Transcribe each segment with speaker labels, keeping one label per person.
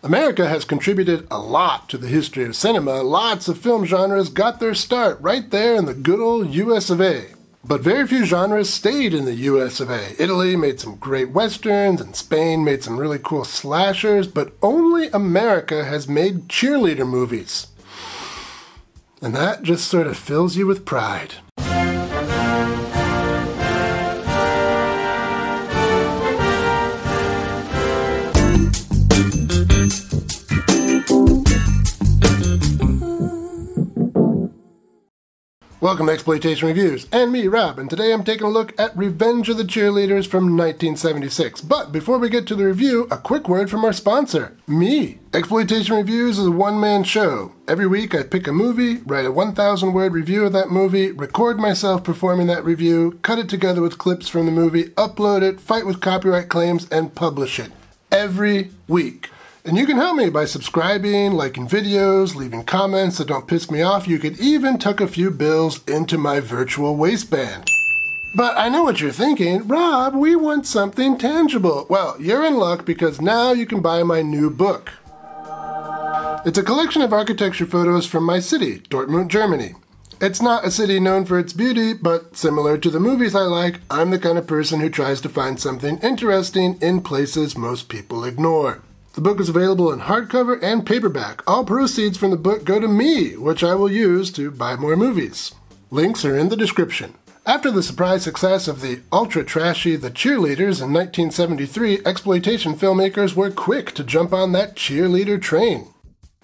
Speaker 1: America has contributed a lot to the history of cinema. Lots of film genres got their start right there in the good old US of A. But very few genres stayed in the US of A. Italy made some great westerns, and Spain made some really cool slashers, but only America has made cheerleader movies. And that just sort of fills you with pride. Welcome to Exploitation Reviews, and me, Rob, and today I'm taking a look at Revenge of the Cheerleaders from 1976. But before we get to the review, a quick word from our sponsor, me. Exploitation Reviews is a one-man show. Every week I pick a movie, write a 1,000-word review of that movie, record myself performing that review, cut it together with clips from the movie, upload it, fight with copyright claims, and publish it. Every week. And you can help me by subscribing, liking videos, leaving comments that don't piss me off. You could even tuck a few bills into my virtual waistband. But I know what you're thinking, Rob, we want something tangible. Well, you're in luck because now you can buy my new book. It's a collection of architecture photos from my city, Dortmund, Germany. It's not a city known for its beauty, but similar to the movies I like, I'm the kind of person who tries to find something interesting in places most people ignore. The book is available in hardcover and paperback. All proceeds from the book go to me, which I will use to buy more movies. Links are in the description. After the surprise success of the ultra-trashy The Cheerleaders in 1973, exploitation filmmakers were quick to jump on that cheerleader train.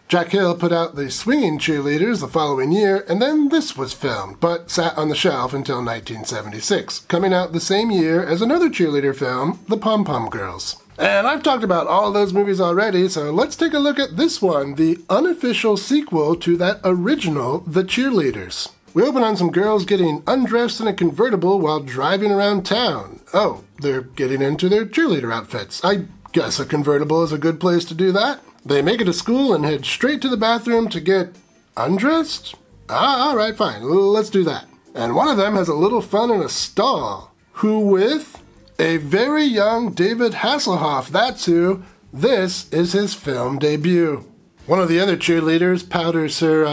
Speaker 1: Jack Hill put out The Swinging Cheerleaders the following year, and then this was filmed, but sat on the shelf until 1976, coming out the same year as another cheerleader film, The Pom Pom Girls. And I've talked about all those movies already, so let's take a look at this one, the unofficial sequel to that original, The Cheerleaders. We open on some girls getting undressed in a convertible while driving around town. Oh, they're getting into their cheerleader outfits. I guess a convertible is a good place to do that. They make it to school and head straight to the bathroom to get undressed? Alright, fine, let's do that. And one of them has a little fun in a stall. Who with? A very young David Hasselhoff, that's who. This is his film debut. One of the other cheerleaders powders her,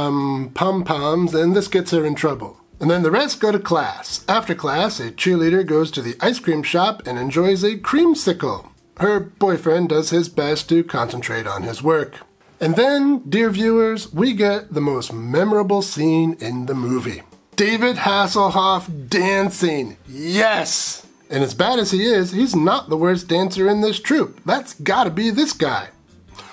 Speaker 1: pom-poms, and this gets her in trouble. And then the rest go to class. After class, a cheerleader goes to the ice cream shop and enjoys a creamsicle. Her boyfriend does his best to concentrate on his work. And then, dear viewers, we get the most memorable scene in the movie. David Hasselhoff dancing. Yes! And as bad as he is, he's not the worst dancer in this troupe. That's gotta be this guy.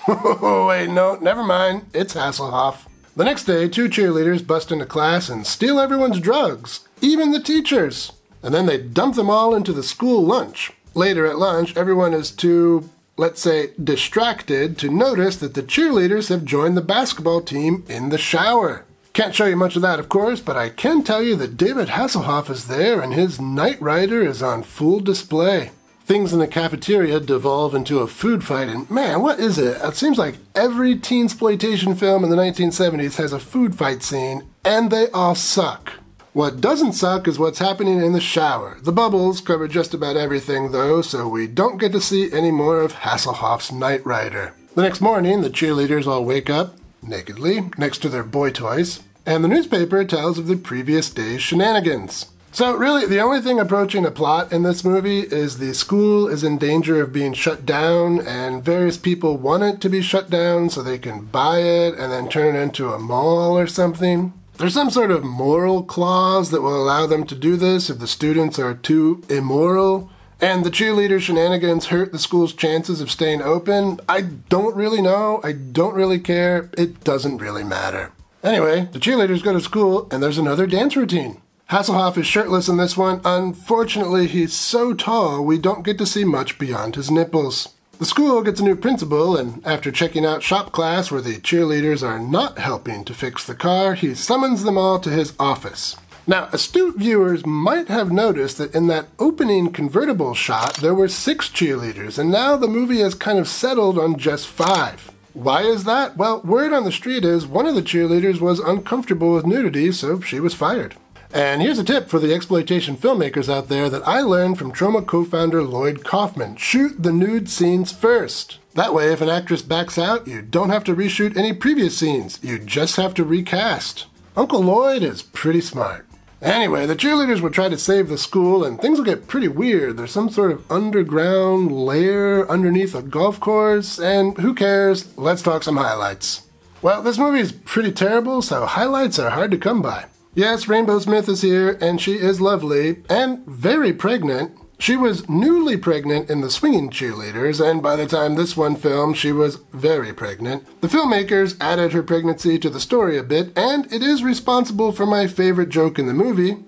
Speaker 1: Oh, wait, no, never mind. It's Hasselhoff. The next day, two cheerleaders bust into class and steal everyone's drugs, even the teachers. And then they dump them all into the school lunch. Later at lunch, everyone is too, let's say, distracted to notice that the cheerleaders have joined the basketball team in the shower. Can't show you much of that, of course, but I can tell you that David Hasselhoff is there and his Knight Rider is on full display. Things in the cafeteria devolve into a food fight, and man, what is it? It seems like every teensploitation film in the 1970s has a food fight scene, and they all suck. What doesn't suck is what's happening in the shower. The bubbles cover just about everything, though, so we don't get to see any more of Hasselhoff's Knight Rider. The next morning, the cheerleaders all wake up, nakedly, next to their boy toys, and the newspaper tells of the previous day's shenanigans. So really, the only thing approaching a plot in this movie is the school is in danger of being shut down, and various people want it to be shut down so they can buy it and then turn it into a mall or something. There's some sort of moral clause that will allow them to do this if the students are too immoral. And the cheerleader shenanigans hurt the school's chances of staying open. I don't really know. I don't really care. It doesn't really matter. Anyway, the cheerleaders go to school and there's another dance routine. Hasselhoff is shirtless in this one. Unfortunately, he's so tall we don't get to see much beyond his nipples. The school gets a new principal, and after checking out shop class where the cheerleaders are not helping to fix the car, he summons them all to his office. Now, astute viewers might have noticed that in that opening convertible shot, there were 6 cheerleaders, and now the movie has kind of settled on just 5. Why is that? Well, word on the street is one of the cheerleaders was uncomfortable with nudity, so she was fired. And here's a tip for the exploitation filmmakers out there that I learned from Troma co-founder Lloyd Kaufman. Shoot the nude scenes first. That way, if an actress backs out, you don't have to reshoot any previous scenes. You just have to recast. Uncle Lloyd is pretty smart. Anyway, the cheerleaders will try to save the school, and things will get pretty weird. There's some sort of underground lair underneath a golf course, and who cares? Let's talk some highlights. Well, this movie is pretty terrible, so highlights are hard to come by. Yes, Rainbeaux Smith is here, and she is lovely, and very pregnant. She was newly pregnant in the Swinging Cheerleaders, and by the time this one filmed, she was very pregnant. The filmmakers added her pregnancy to the story a bit, and it is responsible for my favorite joke in the movie.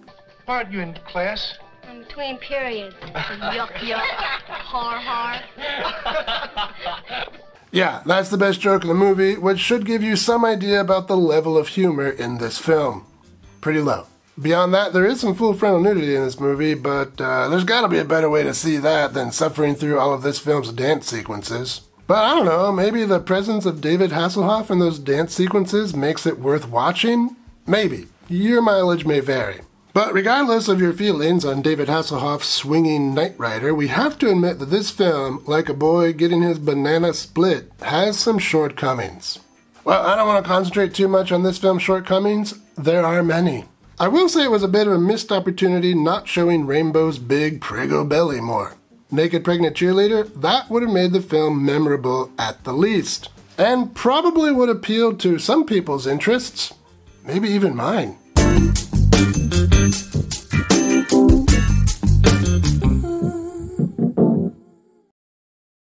Speaker 2: Aren't you in class?
Speaker 3: In between periods. Yuck, yuck. Har, har.
Speaker 1: Yeah, that's the best joke in the movie, which should give you some idea about the level of humor in this film. Pretty low. Beyond that, there is some full frontal nudity in this movie, but there's gotta be a better way to see that than suffering through all of this film's dance sequences. But I don't know, maybe the presence of David Hasselhoff in those dance sequences makes it worth watching? Maybe. Your mileage may vary. But regardless of your feelings on David Hasselhoff's swinging Knight Rider, we have to admit that this film, like a boy getting his banana split, has some shortcomings. Well, I don't want to concentrate too much on this film's shortcomings. There are many. I will say it was a bit of a missed opportunity not showing Rainbow's big prego belly more. Naked pregnant cheerleader, that would have made the film memorable at the least. And probably would appeal to some people's interests. Maybe even mine.